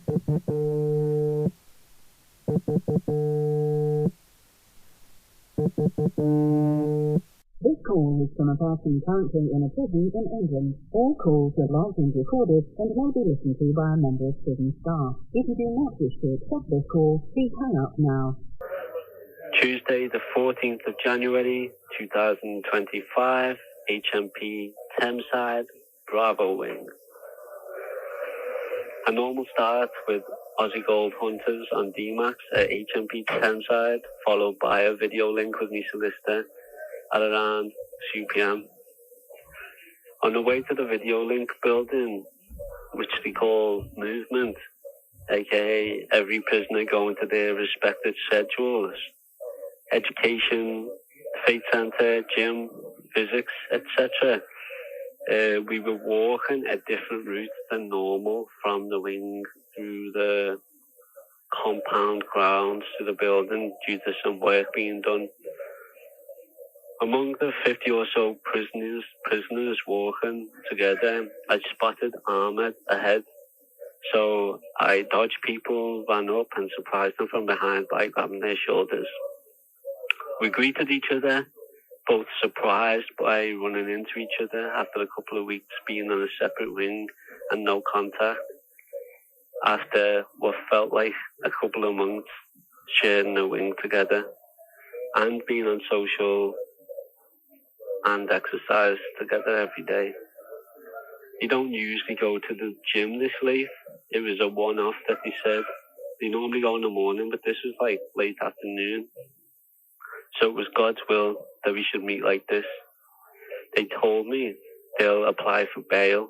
This call is from a person currently in a prison in England. All calls are logged and recorded and may be listened to by a member of prison staff. If you do not wish to accept this call, please hang up now. Tuesday, the 14th of January, 2025, HMP Thameside, Bravo Wing. A normal start with Aussie Gold Hunters on DMAX at HMP Thameside, followed by a video link with me solicitor at around 2 p.m. On the way to the video link building, which they call movement, aka every prisoner going to their respective schedules, education, faith centre, gym, physics, etc. We were walking a different route than normal from the wing through the compound grounds to the building due to some work being done. Among the 50 or so prisoners walking together, I spotted Ahmed ahead. So I dodged people, ran up and surprised them from behind by grabbing their shoulders. We greeted each other, both surprised by running into each other after a couple of weeks being on a separate wing and no contact. After what felt like a couple of months sharing a wing together and being on social and exercise together every day. You don't usually go to the gym this late. It was a one-off that they said. They normally go in the morning, but this was like late afternoon. So it was God's will that we should meet like this. They told me they'll apply for bail.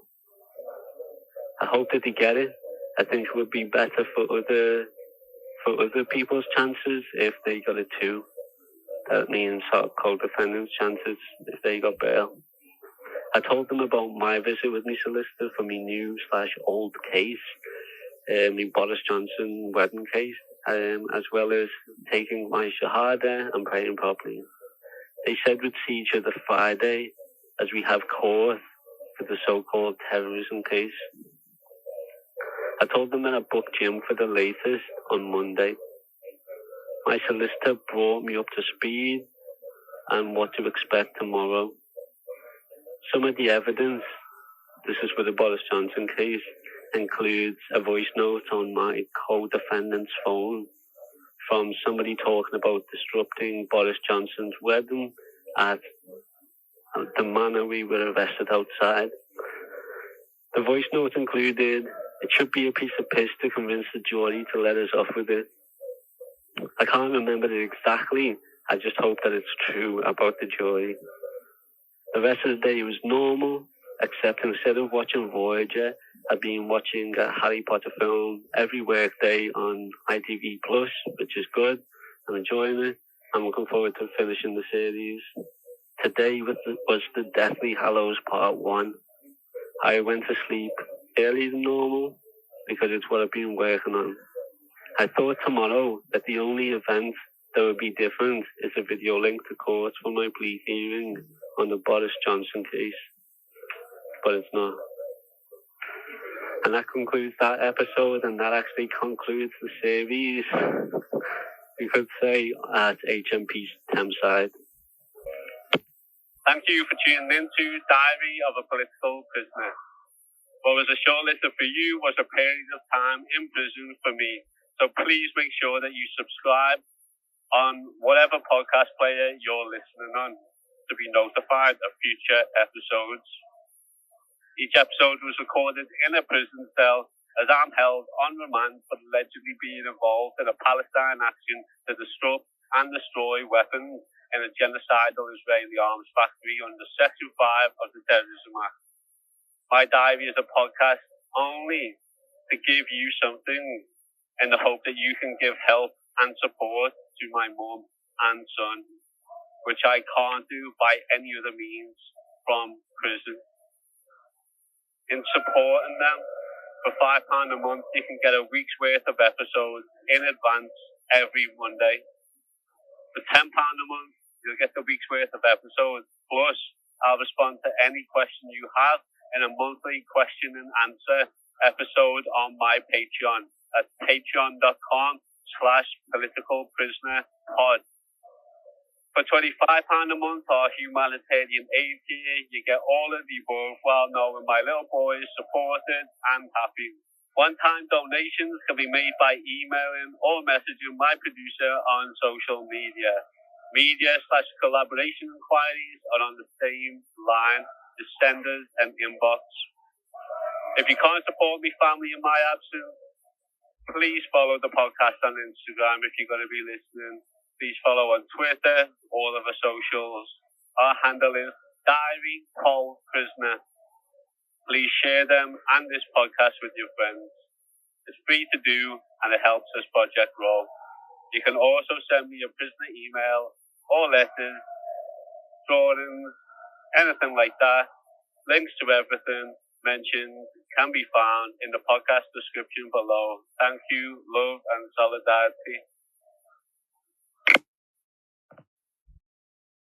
I hope that they get it. I think it would be better for other people's chances if they got it too. That means co-defendants' chances if they got bail. I told them about my visit with my solicitor for my new/old case, my Boris Johnson wedding case, as well as taking my shahada and praying properly. They said we'd see each other Friday as we have court for the so-called terrorism case. I told them that I booked gym for the latest on Monday. My solicitor brought me up to speed on what to expect tomorrow. Some of the evidence, this is for the Boris Johnson case, includes a voice note on my co-defendant's phone from somebody talking about disrupting Boris Johnson's wedding at the manor we were arrested outside. The voice note included, it should be a piece of piss to convince the jury to let us off with it. I can't remember it exactly. I just hope that it's true about the jury. The rest of the day was normal, except instead of watching Voyager, I've been watching a Harry Potter film every workday on ITV Plus, which is good. I'm enjoying it. I'm looking forward to finishing the series. Today was the Deathly Hallows Part 1. I went to sleep earlier than normal because it's what I've been working on. I thought tomorrow that the only event that would be different is a video link to court for my plea hearing on the Boris Johnson case. But it's not. And that concludes that episode, and that actually concludes the series, you could say, at HMP Thameside. Thank you for tuning in to Diary of a Political Prisoner. What was a shortlisted for you was a period of time in prison for me. So please make sure that you subscribe on whatever podcast player you're listening on to be notified of future episodes. Each episode was recorded in a prison cell as I'm held on remand for allegedly being involved in a Palestine action to disrupt and destroy weapons in a genocidal Israeli arms factory under Section 5 of the Terrorism Act. My diary is a podcast only to give you something in the hope that you can give help and support to my mum and son, which I can't do by any other means from prison. In supporting them, for £5 a month, you can get a week's worth of episodes in advance every Monday. For £10 a month, you'll get the week's worth of episodes, plus I'll respond to any question you have in a monthly question and answer episode on my Patreon. at patreon.com/politicalprisonerpod. For £25 a month or humanitarian aid tier, you get all of the above while knowing my little boy is supported and happy. One-time donations can be made by emailing or messaging my producer on social media. Media/collaboration inquiries are on the same line as senders and inbox. If you can't support me family in my absence, please follow the podcast on Instagram if you're going to be listening. Please follow on Twitter, all of our socials. Our handle is Diary Pol Prisoner. Please share them and this podcast with your friends. It's free to do and it helps this project grow. You can also send me a prisoner email or letters, drawings, anything like that. Links to everything mentioned can be found in the podcast description below. Thank you, love and solidarity.